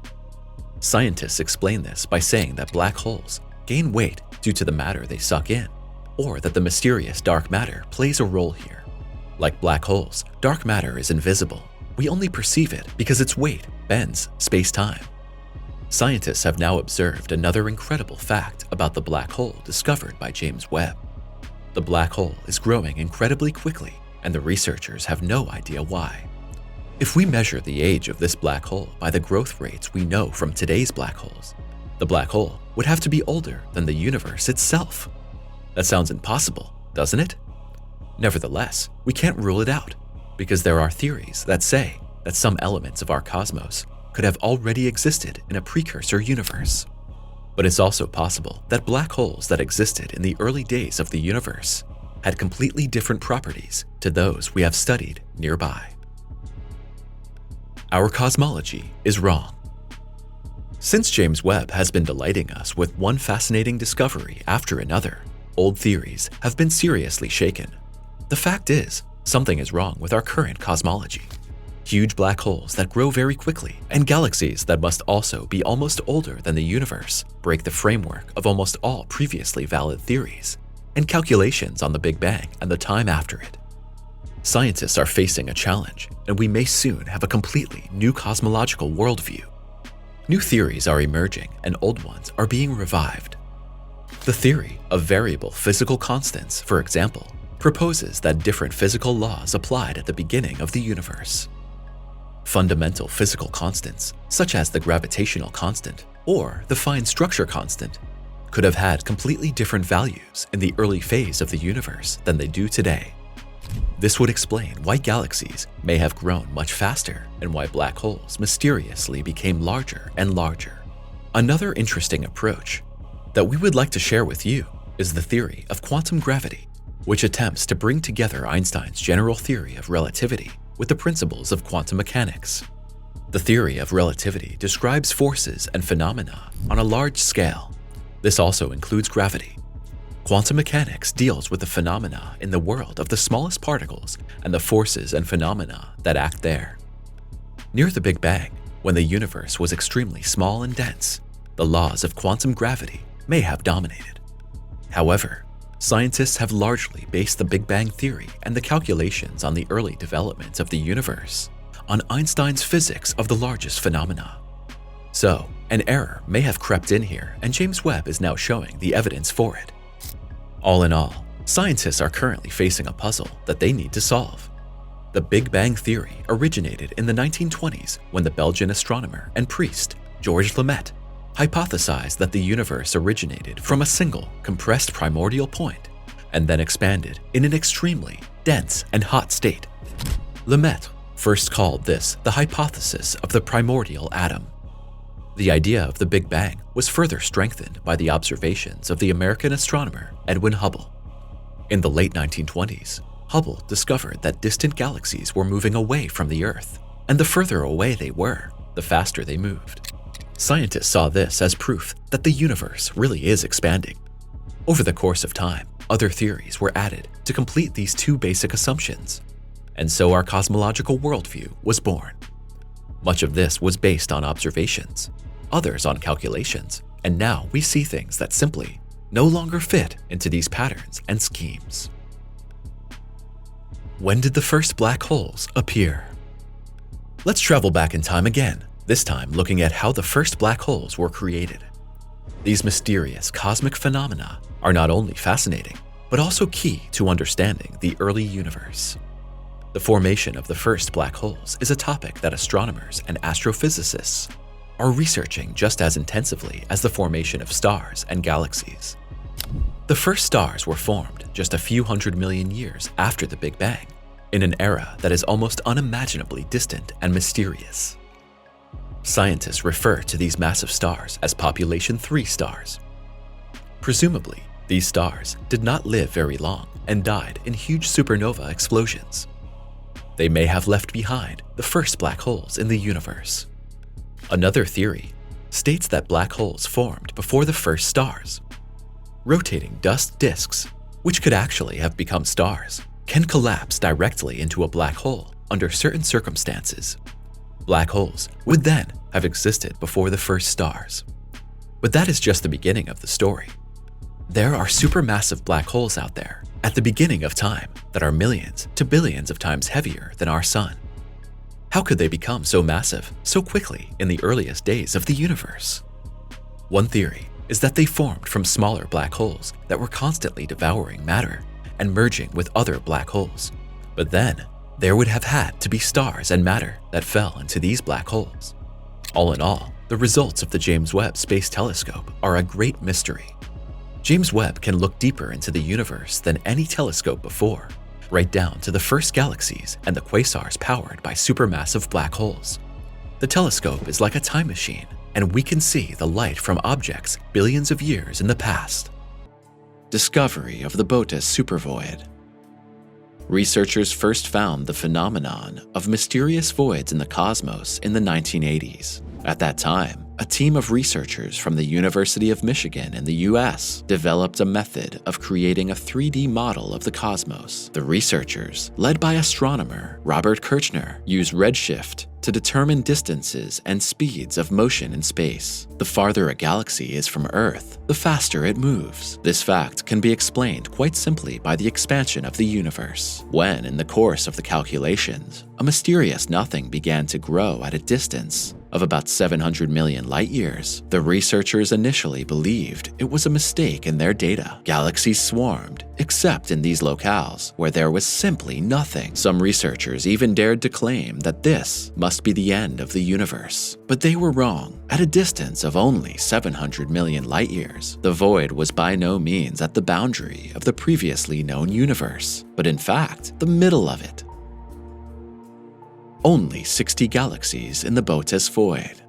Scientists explain this by saying that black holes gain weight due to the matter they suck in, or that the mysterious dark matter plays a role here. Like black holes, dark matter is invisible. We only perceive it because its weight bends space-time. Scientists have now observed another incredible fact about the black hole discovered by James Webb. The black hole is growing incredibly quickly, and the researchers have no idea why. If we measure the age of this black hole by the growth rates we know from today's black holes, the black hole would have to be older than the universe itself. That sounds impossible, doesn't it? Nevertheless, we can't rule it out, because there are theories that say that some elements of our cosmos could have already existed in a precursor universe. But it's also possible that black holes that existed in the early days of the universe had completely different properties to those we have studied nearby. Our cosmology is wrong. Since James Webb has been delighting us with one fascinating discovery after another, old theories have been seriously shaken. The fact is, something is wrong with our current cosmology. Huge black holes that grow very quickly and galaxies that must also be almost older than the universe break the framework of almost all previously valid theories and calculations on the Big Bang and the time after it. Scientists are facing a challenge, and we may soon have a completely new cosmological worldview. New theories are emerging and old ones are being revived. The theory of variable physical constants, for example, proposes that different physical laws applied at the beginning of the universe. Fundamental physical constants, such as the gravitational constant or the fine structure constant, could have had completely different values in the early phase of the universe than they do today. This would explain why galaxies may have grown much faster and why black holes mysteriously became larger and larger. Another interesting approach that we would like to share with you is the theory of quantum gravity, which attempts to bring together Einstein's general theory of relativity with the principles of quantum mechanics. The theory of relativity describes forces and phenomena on a large scale. This also includes gravity. Quantum mechanics deals with the phenomena in the world of the smallest particles and the forces and phenomena that act there. Near the Big Bang, when the universe was extremely small and dense, the laws of quantum gravity may have dominated. However, scientists have largely based the Big Bang theory and the calculations on the early development of the universe on Einstein's physics of the largest phenomena. So, an error may have crept in here, and James Webb is now showing the evidence for it. All in all, scientists are currently facing a puzzle that they need to solve. The Big Bang Theory originated in the 1920s when the Belgian astronomer and priest Georges Lemaitre hypothesized that the universe originated from a single compressed primordial point and then expanded in an extremely dense and hot state. Lemaitre first called this the hypothesis of the primordial atom. The idea of the Big Bang was further strengthened by the observations of the American astronomer Edwin Hubble. In the late 1920s, Hubble discovered that distant galaxies were moving away from the Earth, and the further away they were, the faster they moved. Scientists saw this as proof that the universe really is expanding. Over the course of time, other theories were added to complete these two basic assumptions, and so our cosmological worldview was born. Much of this was based on observations, others on calculations, and now we see things that simply no longer fit into these patterns and schemes. When did the first black holes appear? Let's travel back in time again, this time looking at how the first black holes were created. These mysterious cosmic phenomena are not only fascinating, but also key to understanding the early universe. The formation of the first black holes is a topic that astronomers and astrophysicists are researching just as intensively as the formation of stars and galaxies. The first stars were formed just a few 100 million years after the Big Bang, in an era that is almost unimaginably distant and mysterious. Scientists refer to these massive stars as population 3 stars. Presumably, these stars did not live very long and died in huge supernova explosions. They may have left behind the first black holes in the universe. Another theory states that black holes formed before the first stars. Rotating dust disks, which could actually have become stars, can collapse directly into a black hole under certain circumstances. Black holes would then have existed before the first stars. But that is just the beginning of the story. There are supermassive black holes out there at the beginning of time that are millions to billions of times heavier than our sun. How could they become so massive so quickly in the earliest days of the universe? One theory is that they formed from smaller black holes that were constantly devouring matter and merging with other black holes. But then, there would have had to be stars and matter that fell into these black holes. All in all, the results of the James Webb Space Telescope are a great mystery. James Webb can look deeper into the universe than any telescope before, right down to the first galaxies and the quasars powered by supermassive black holes. The telescope is like a time machine, and we can see the light from objects billions of years in the past. Discovery of the Boötes supervoid. Researchers first found the phenomenon of mysterious voids in the cosmos in the 1980s. At that time, a team of researchers from the University of Michigan in the US developed a method of creating a 3D model of the cosmos. The researchers, led by astronomer Robert Kirchner, used redshift to determine distances and speeds of motion in space. The farther a galaxy is from Earth, the faster it moves. This fact can be explained quite simply by the expansion of the universe. When, in the course of the calculations, a mysterious nothing began to grow at a distance of about 700 million light-years, the researchers initially believed it was a mistake in their data. Galaxies swarmed, except in these locales, where there was simply nothing. Some researchers even dared to claim that this must be the end of the universe. But they were wrong. At a distance of only 700 million light-years, the void was by no means at the boundary of the previously known universe, but in fact, the middle of it. Only 60 galaxies in the Boötes void.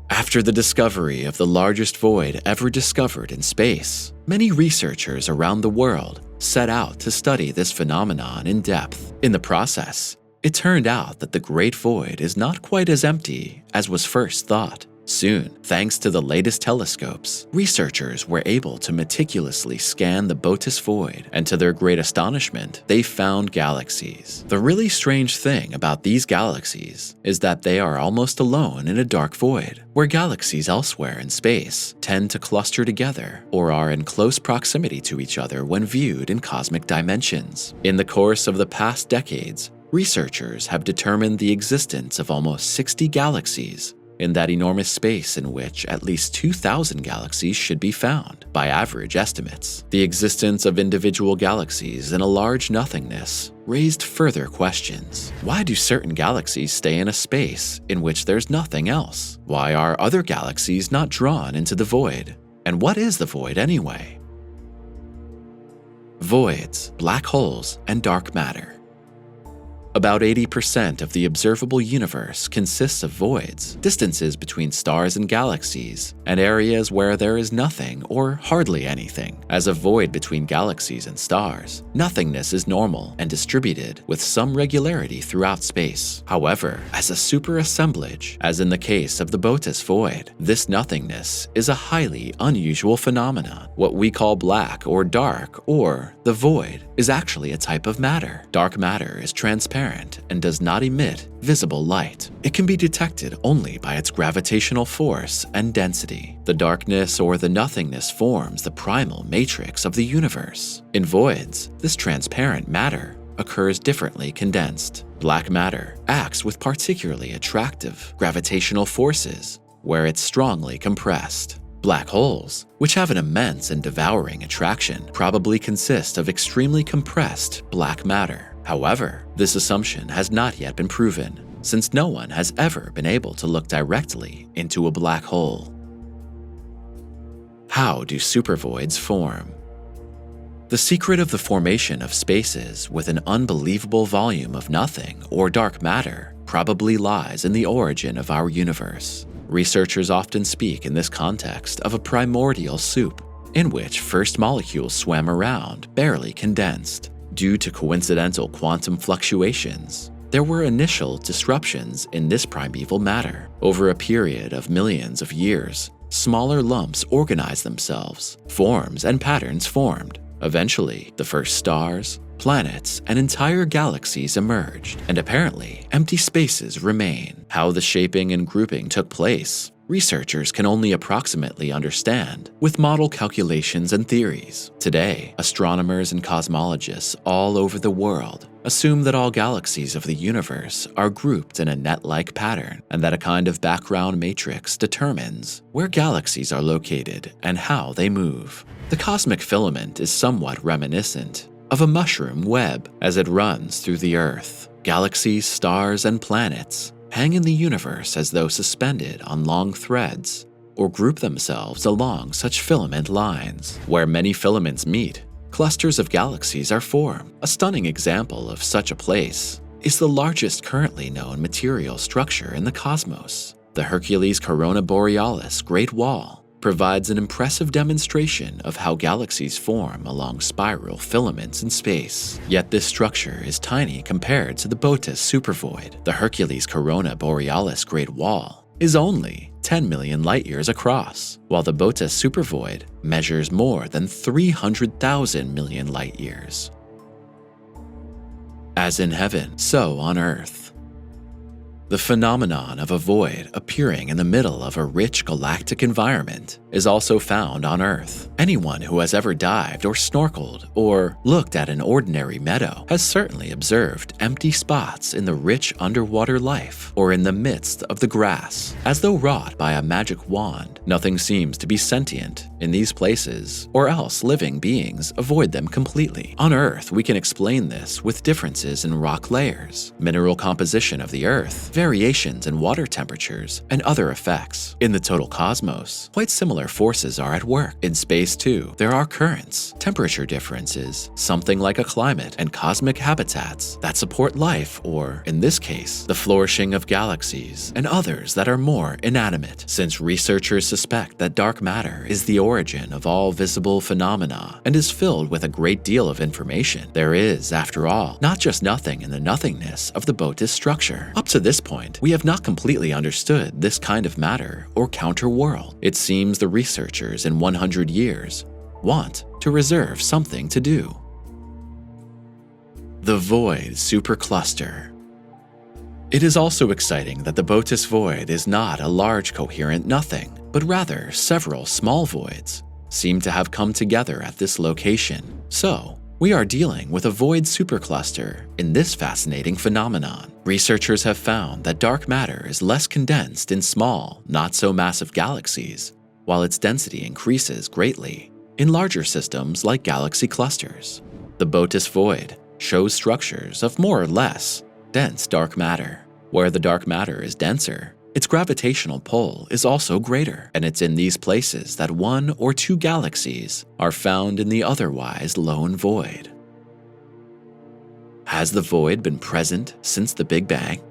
After the discovery of the largest void ever discovered in space, many researchers around the world set out to study this phenomenon in depth. In the process, it turned out that the Great Void is not quite as empty as was first thought. Soon, thanks to the latest telescopes, researchers were able to meticulously scan the Boötes void, and to their great astonishment, they found galaxies. The really strange thing about these galaxies is that they are almost alone in a dark void, where galaxies elsewhere in space tend to cluster together or are in close proximity to each other when viewed in cosmic dimensions. In the course of the past decades, researchers have determined the existence of almost 60 galaxies in that enormous space in which at least 2,000 galaxies should be found, by average estimates. The existence of individual galaxies in a large nothingness raised further questions. Why do certain galaxies stay in a space in which there's nothing else? Why are other galaxies not drawn into the void? And what is the void anyway? Voids, black holes, and dark matter. About 80% of the observable universe consists of voids, distances between stars and galaxies, and areas where there is nothing or hardly anything. As a void between galaxies and stars, nothingness is normal and distributed with some regularity throughout space. However, as a superassemblage, as in the case of the Boötes void, this nothingness is a highly unusual phenomenon. What we call black or dark or the void is actually a type of matter. Dark matter is transparent and does not emit visible light. It can be detected only by its gravitational force and density. The darkness or the nothingness forms the primal matrix of the universe. In voids, this transparent matter occurs differently condensed. Black matter acts with particularly attractive gravitational forces where it's strongly compressed. Black holes, which have an immense and devouring attraction, probably consist of extremely compressed black matter. However, this assumption has not yet been proven, since no one has ever been able to look directly into a black hole. How do supervoids form? The secret of the formation of spaces with an unbelievable volume of nothing or dark matter probably lies in the origin of our universe. Researchers often speak in this context of a primordial soup, in which first molecules swam around, barely condensed. Due to coincidental quantum fluctuations, there were initial disruptions in this primeval matter. Over a period of millions of years, smaller lumps organized themselves, forms and patterns formed. Eventually, the first stars, planets, and entire galaxies emerged, and apparently, empty spaces remain. How the shaping and grouping took place, researchers can only approximately understand with model calculations and theories. Today, astronomers and cosmologists all over the world assume that all galaxies of the universe are grouped in a net-like pattern, and that a kind of background matrix determines where galaxies are located and how they move. The cosmic filament is somewhat reminiscent of a mushroom web as it runs through the Earth. Galaxies, stars, and planets hang in the universe as though suspended on long threads, or group themselves along such filament lines. Where many filaments meet, clusters of galaxies are formed. A stunning example of such a place is the largest currently known material structure in the cosmos. The Hercules Corona Borealis Great Wall provides an impressive demonstration of how galaxies form along spiral filaments in space. Yet this structure is tiny compared to the Boötes supervoid. The Hercules Corona Borealis Great Wall is only 10 million light-years across, while the Boötes supervoid measures more than 300,000 million light-years. As in heaven, so on Earth. The phenomenon of a void appearing in the middle of a rich galactic environment is also found on Earth. Anyone who has ever dived or snorkeled or looked at an ordinary meadow has certainly observed empty spots in the rich underwater life or in the midst of the grass. As though wrought by a magic wand, nothing seems to be sentient in these places, or else living beings avoid them completely. On Earth, we can explain this with differences in rock layers, mineral composition of the Earth, variations in water temperatures, and other effects. In the total cosmos, quite similar forces are at work. In space too, there are currents, temperature differences, something like a climate, and cosmic habitats that support life, or, in this case, the flourishing of galaxies, and others that are more inanimate. Since researchers suspect that dark matter is the origin of all visible phenomena and is filled with a great deal of information, there is, after all, not just nothing in the nothingness of the Boötes structure. Up to this point, we have not completely understood this kind of matter or counter-world. It seems the researchers in 100 years want to reserve something to do. The void supercluster. It is also exciting that the Boötes void is not a large coherent nothing, but rather several small voids seem to have come together at this location. So, We are dealing with a void supercluster in this fascinating phenomenon. Researchers have found that dark matter is less condensed in small, not-so-massive galaxies, while its density increases greatly in larger systems like galaxy clusters. The Botis void shows structures of more or less dense dark matter. Where the dark matter is denser, its gravitational pull is also greater, and it's in these places that one or two galaxies are found in the otherwise lone void. Has the void been present since the Big Bang?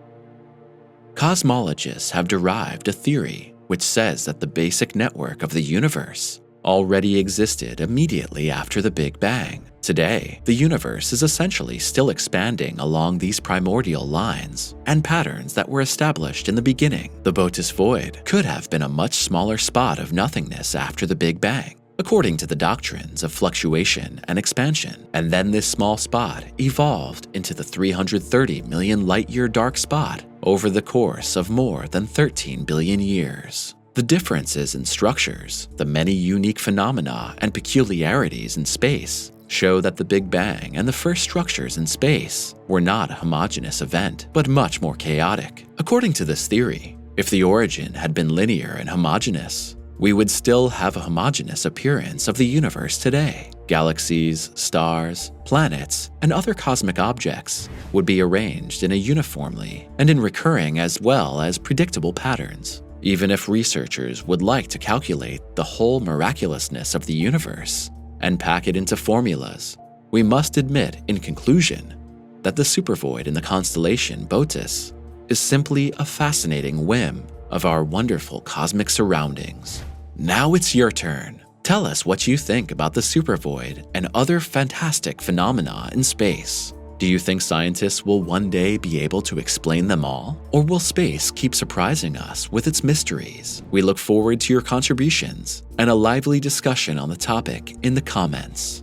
Cosmologists have derived a theory which says that the basic network of the universe already existed immediately after the Big Bang. Today, the universe is essentially still expanding along these primordial lines and patterns that were established in the beginning. The Botis void could have been a much smaller spot of nothingness after the Big Bang, according to the doctrines of fluctuation and expansion. And then this small spot evolved into the 330 million light-year dark spot over the course of more than 13 billion years. The differences in structures, the many unique phenomena and peculiarities in space show that the Big Bang and the first structures in space were not a homogeneous event, but much more chaotic. According to this theory, if the origin had been linear and homogeneous, we would still have a homogeneous appearance of the universe today. Galaxies, stars, planets, and other cosmic objects would be arranged in a uniformly and in recurring as well as predictable patterns. Even if researchers would like to calculate the whole miraculousness of the universe and pack it into formulas, we must admit in conclusion that the supervoid in the constellation Botis is simply a fascinating whim of our wonderful cosmic surroundings. Now it's your turn. Tell us what you think about the supervoid and other fantastic phenomena in space. Do you think scientists will one day be able to explain them all? Or will space keep surprising us with its mysteries? We look forward to your contributions and a lively discussion on the topic in the comments.